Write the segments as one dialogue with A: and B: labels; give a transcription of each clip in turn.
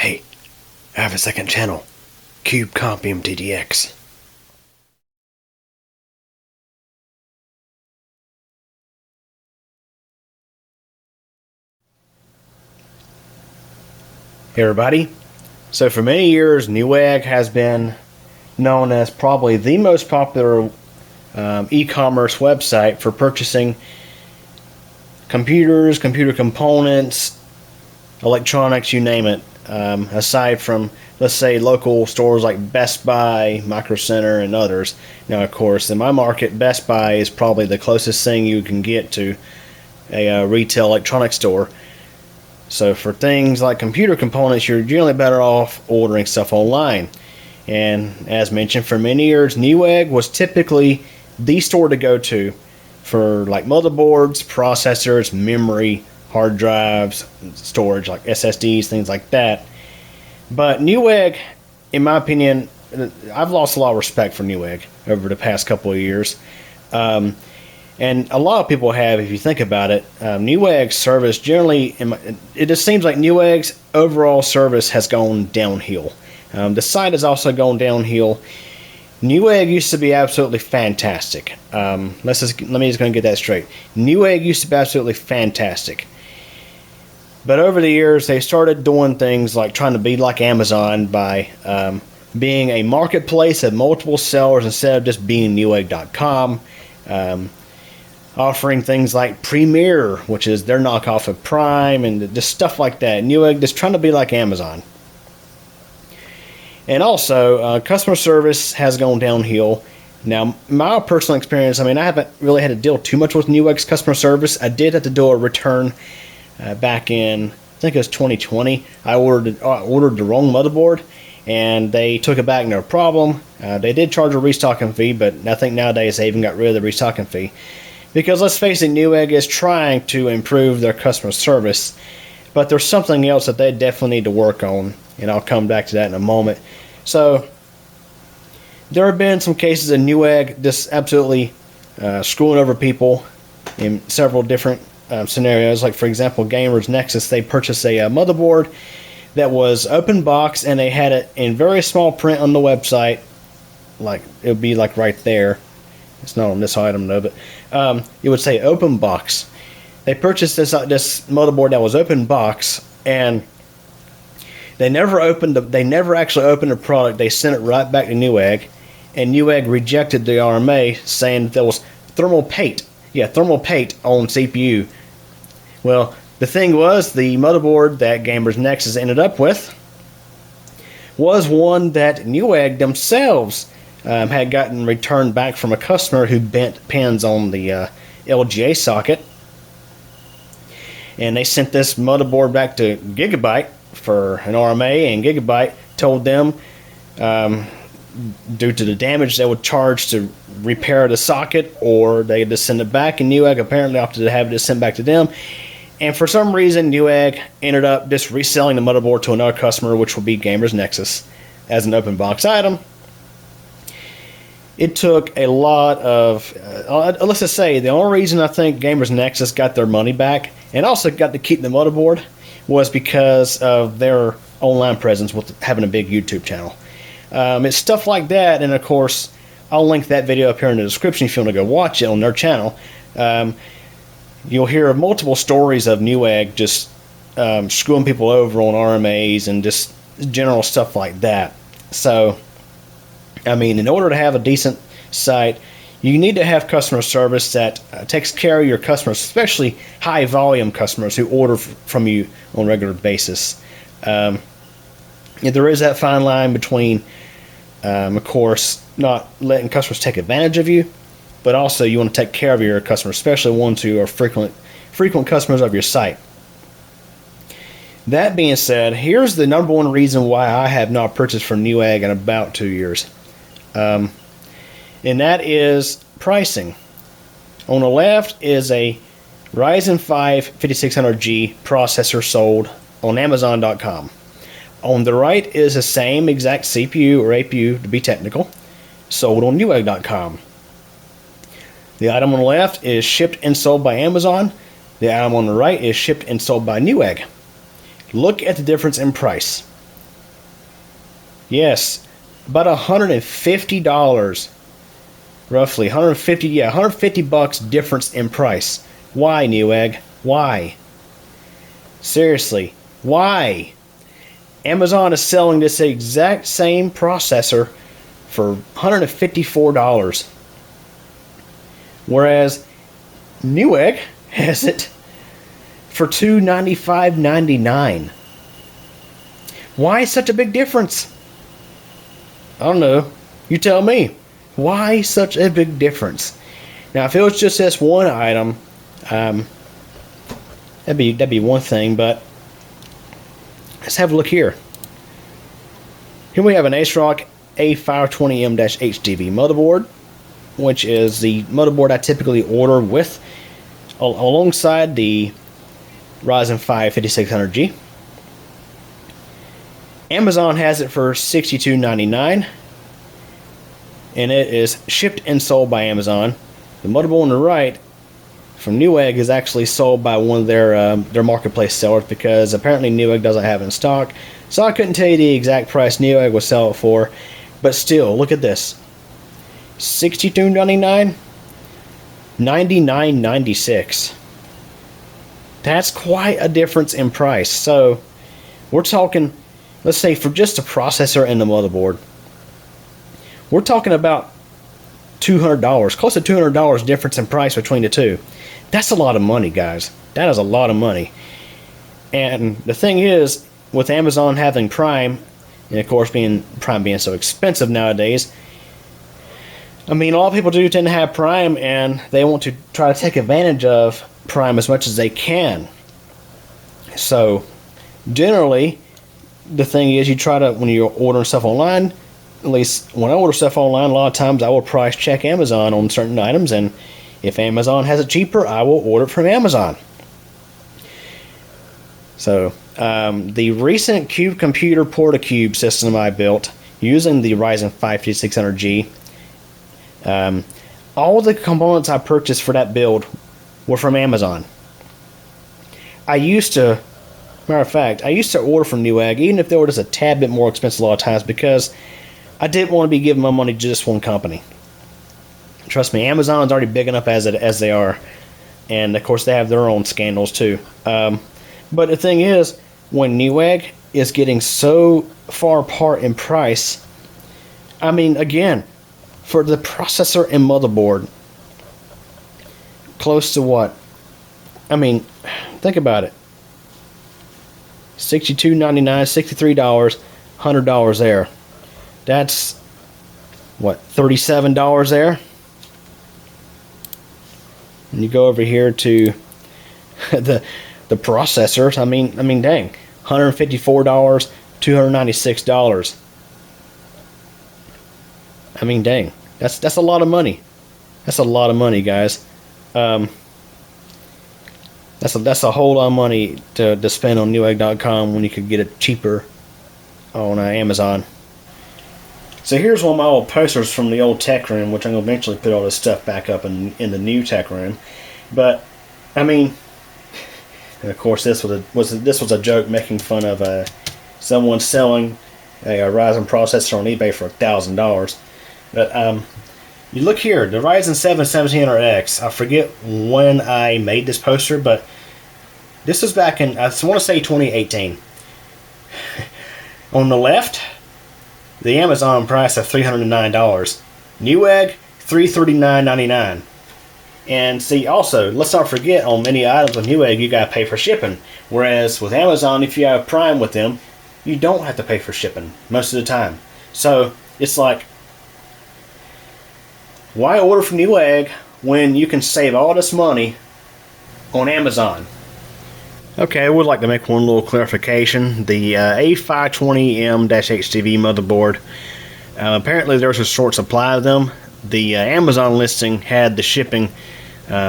A: Hey, I have a second channel. Cube Comp MTDX. Hey everybody. So for many years, Newegg has been known as probably the most popular e-commerce website for purchasing computers, computer components, electronics, you name it. Aside from, let's say, local stores like Best Buy, Micro Center, and others. Now, of course, in my market, Best Buy is probably the closest thing you can get to a retail electronics store. So for things like computer components, you're generally better off ordering stuff online. And as mentioned, for many years, Newegg was typically the store to go to for like motherboards, processors, memory, hard drives, storage like SSDs, things like that. But Newegg, in my opinion, I've lost a lot of respect for Newegg over the past couple of years. And a lot of people have, if you think about it. Newegg's service generally, it just seems like Newegg's overall service has gone downhill. The site has also gone downhill. Newegg used to be absolutely fantastic. Let me just go and get that straight. Newegg used to be absolutely fantastic. But over the years, they started doing things like trying to be like Amazon by being a marketplace of multiple sellers instead of just being Newegg.com. Offering things like Premier, which is their knockoff of Prime, and just stuff like that. Newegg just trying to be like Amazon. And also, customer service has gone downhill. Now, my personal experience, I haven't really had to deal too much with Newegg's customer service. I did have to do a return back in, I think it was 2020. I ordered the wrong motherboard, and they took it back, no problem. They did charge a restocking fee, but I think nowadays they even got rid of the restocking fee. Because let's face it, Newegg is trying to improve their customer service, but there's something else that they definitely need to work on, and I'll come back to that in a moment. So, there have been some cases of Newegg just absolutely screwing over people in several different scenarios. Like, for example, Gamers Nexus, they purchased a motherboard that was open box, and they had it in very small print on the website. Like, it would be like right there. It's not on this item though, but it would say open box. They purchased this motherboard that was open box, and they never actually opened the product. They sent it right back to Newegg, and Newegg rejected the RMA, saying that there was thermal paste. Yeah, thermal paste on CPU. Well, the thing was, the motherboard that Gamers Nexus ended up with was one that Newegg themselves had gotten returned back from a customer who bent pins on the LGA socket. And they sent this motherboard back to Gigabyte for an RMA, and Gigabyte told them due to the damage they would charge to repair the socket, or they had to send it back, and Newegg apparently opted to have it sent back to them. And for some reason, Newegg ended up just reselling the motherboard to another customer, which would be Gamers Nexus, as an open box item. It took a lot of, let's just say, the only reason I think Gamers Nexus got their money back, and also got to keep the motherboard, was because of their online presence with having a big YouTube channel. It's stuff like that, and of course, I'll link that video up here in the description if you want to go watch it on their channel. You'll hear multiple stories of Newegg just screwing people over on RMAs and just general stuff like that. So, in order to have a decent site, you need to have customer service that takes care of your customers, especially high volume customers who order from you on a regular basis. There is that fine line between, of course, not letting customers take advantage of you, but also you want to take care of your customers, especially ones who are frequent customers of your site. That being said, here's the number one reason why I have not purchased from Newegg in about 2 years. And that is pricing. On the left is a Ryzen 5 5600G processor sold on Amazon.com. On the right is the same exact CPU or APU, to be technical, sold on Newegg.com. The item on the left is shipped and sold by Amazon. The item on the right is shipped and sold by Newegg. Look at the difference in price. Yes, about $150, roughly 150. Yeah, $150 difference in price. Why, Newegg? Why? Seriously, why? Amazon is selling this exact same processor for $154, whereas Newegg has it for $295.99. Why such a big difference? I don't know. You tell me. Why such a big difference? Now, if it was just this one item, that'd be one thing. But let's have a look here. Here we have an ASRock A520M-HDV motherboard, which is the motherboard I typically order with alongside the Ryzen 5 5600G. Amazon has it for $62.99, and it is shipped and sold by Amazon. The motherboard on the right from Newegg is actually sold by one of their marketplace sellers, because apparently Newegg doesn't have it in stock. So I couldn't tell you the exact price Newegg would sell it for, but still, look at this: $62.99, $99.96. That's quite a difference in price. So we're talking, let's say, for just the processor and the motherboard, we're talking about $200, close to $200 difference in price between the two. That's a lot of money, guys. That is a lot of money. And the thing is, with Amazon having Prime, and of course Prime being so expensive nowadays, I mean, a lot of people do tend to have Prime, and they want to try to take advantage of Prime as much as they can. So generally, the thing is, you try to, when you're ordering stuff online, at least when I order stuff online, a lot of times I will price check Amazon on certain items, and if Amazon has it cheaper, I will order it from Amazon. So the recent Cube Computer Porta-Cube system I built using the Ryzen 5 5600G, all the components I purchased for that build were from Amazon. Matter of fact, I used to order from Newegg, even if they were just a tad bit more expensive a lot of times, because I didn't want to be giving my money to just one company. Trust me, Amazon's already big enough as they are, and of course they have their own scandals too. But the thing is, when Newegg is getting so far apart in price, I mean, again, for the processor and motherboard, close to what? I mean, think about it. $62.99, $63, $100 there. That's what, $37 there? And you go over here to the processors. I mean, dang, $154, $296. I mean, dang, that's a lot of money. That's a lot of money, guys. That's a whole lot of money to spend on Newegg.com when you could get it cheaper on Amazon. So here's one of my old posters from the old tech room, which I'm going to eventually put all this stuff back up in the new tech room. But I mean, and of course this was a joke making fun of someone selling a Ryzen processor on eBay for $1,000. But you look here, the Ryzen 7 1700X. I forget when I made this poster, but this was back in, I want to say, 2018. On the left, the Amazon price of $309. Newegg, $339.99. And see, also, let's not forget, on many items with Newegg, you gotta pay for shipping. Whereas with Amazon, if you have Prime with them, you don't have to pay for shipping most of the time. So it's like, why order from Newegg when you can save all this money on Amazon? Okay, I would like to make one little clarification. The A520M-HDV motherboard, apparently there's a short supply of them. The Amazon listing had the shipping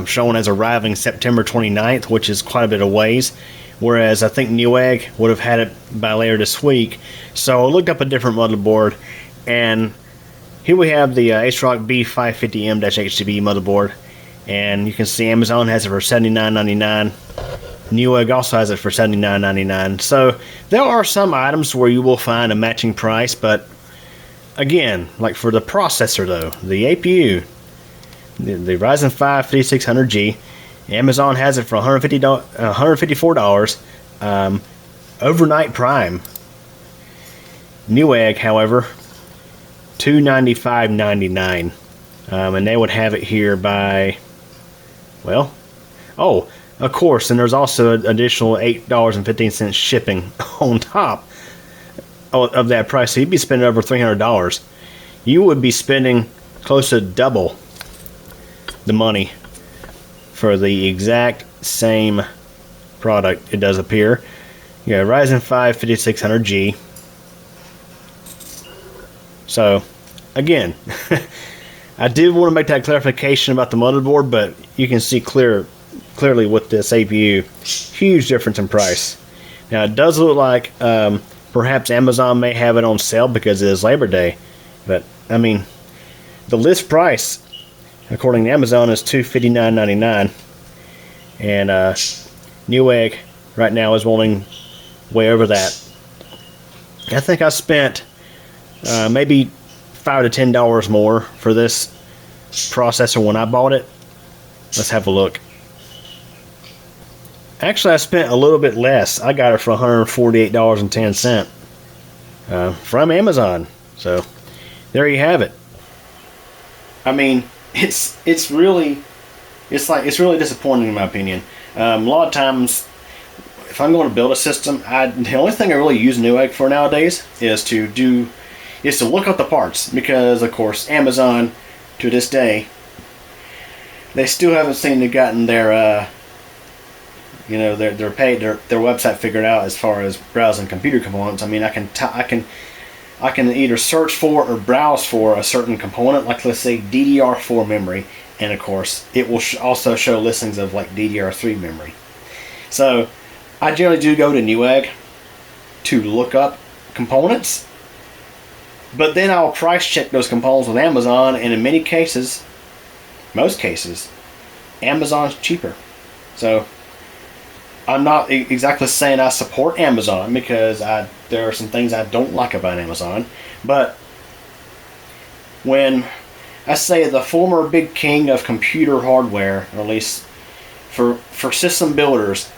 A: shown as arriving September 29th, which is quite a bit of ways, whereas I think Newegg would have had it by later this week. So I looked up a different motherboard, and here we have the ASRock B550M-HDV motherboard, and you can see Amazon has it for $79.99. Newegg also has it for $79.99. So there are some items where you will find a matching price, but again, like for the processor though, the APU, the Ryzen 5 5600G, Amazon has it for $154. Overnight Prime. Newegg, however, $295.99, and they would have it here by, well, oh, of course, and there's also an additional $8.15 shipping on top of that price. So you'd be spending over $300. You would be spending close to double the money for the exact same product. It does appear. You got Ryzen 5 5600G. So, again, I did want to make that clarification about the motherboard, but you can see clearly with this APU, huge difference in price. Now, it does look like perhaps Amazon may have it on sale because it is Labor Day, but I mean, the list price, according to Amazon, is $259.99, and Newegg right now is wanting way over that. I think I spent maybe $5 to $10 more for this processor when I bought it. Let's have a look. Actually, I spent a little bit less. I got it for $148.10 from Amazon. So there you have it. I mean, it's really disappointing in my opinion. A lot of times, if I'm going to build a system, the only thing I really use Newegg for nowadays is to look up the parts, because of course Amazon to this day, they still haven't seemed to gotten their their website figured out as far as browsing computer components. I mean, I can either search for or browse for a certain component, like let's say DDR4 memory, and of course it will also show listings of like DDR3 memory. So I generally do go to Newegg to look up components, but then I'll price check those components with Amazon, and in most cases, Amazon's cheaper. So I'm not exactly saying I support Amazon, because there are some things I don't like about Amazon, but when I say the former big king of computer hardware, or at least for system builders,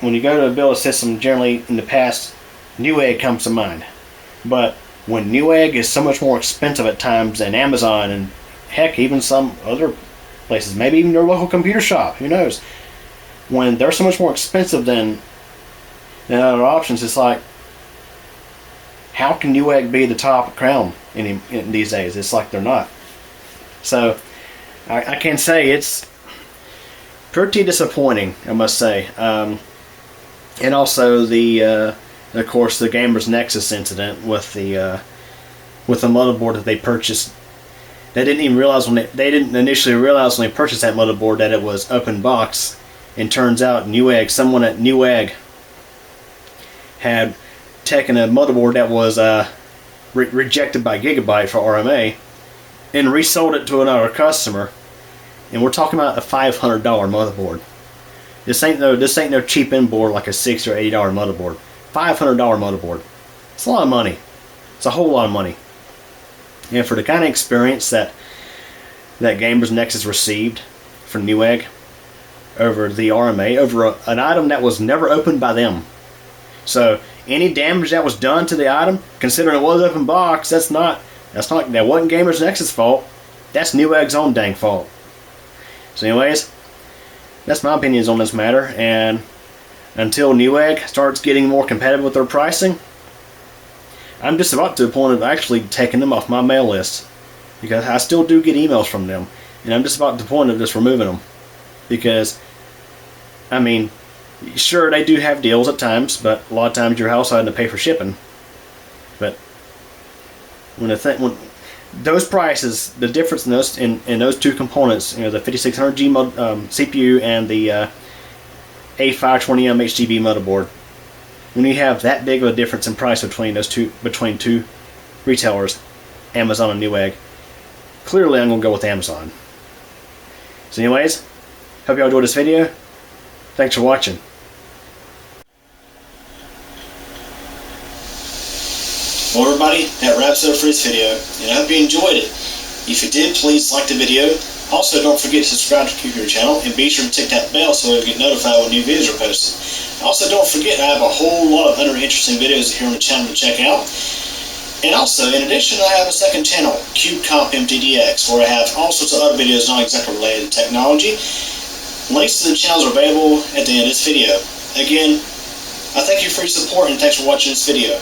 A: when you go to build a system, generally in the past, Newegg comes to mind. But when Newegg is so much more expensive at times than Amazon, and heck, even some other places, maybe even your local computer shop, who knows, when they're so much more expensive than other options, it's like, how can Newegg be the top crown in these days? It's like they're not. So I can say it's pretty disappointing, I must say. And also of course, the Gamers Nexus incident with the motherboard that they purchased. They didn't initially realize when they purchased that motherboard that it was open box, and turns out someone at Newegg had taken a motherboard that was rejected by Gigabyte for RMA and resold it to another customer, and we're talking about a $500 motherboard. This ain't no cheap in board like a $60 or $80 motherboard. $500 motherboard. It's a lot of money. It's a whole lot of money. And for the kind of experience that Gamers Nexus received from Newegg over the RMA, over an item that was never opened by them. So any damage that was done to the item, considering it was open box, that wasn't Gamers Nexus' fault. That's Newegg's own dang fault. So anyways, that's my opinions on this matter, and until Newegg starts getting more competitive with their pricing, I'm just about to the point of actually taking them off my mail list, because I still do get emails from them, and I'm just about to the point of just removing them, because I mean, sure, they do have deals at times, but a lot of times you're also having to pay for shipping. But when those prices, the difference in those two components, the 5600G CPU and the A520M HDB motherboard, when you have that big of a difference in price between two retailers, Amazon and Newegg, clearly I'm going to go with Amazon. So anyways, hope y'all enjoyed this video. Thanks for watching. Well, everybody, that wraps it up for this video, and I hope you enjoyed it. If you did, please like the video. Also, don't forget to subscribe to your channel, and be sure to tick that bell so you'll get notified when new videos are posted. Also, don't forget, I have a whole lot of other interesting videos here on the channel to check out. And also, in addition, I have a second channel, CubeComp MTDX, where I have all sorts of other videos not exactly related to technology. Links to the channels are available at the end of this video. Again, I thank you for your support and thanks for watching this video.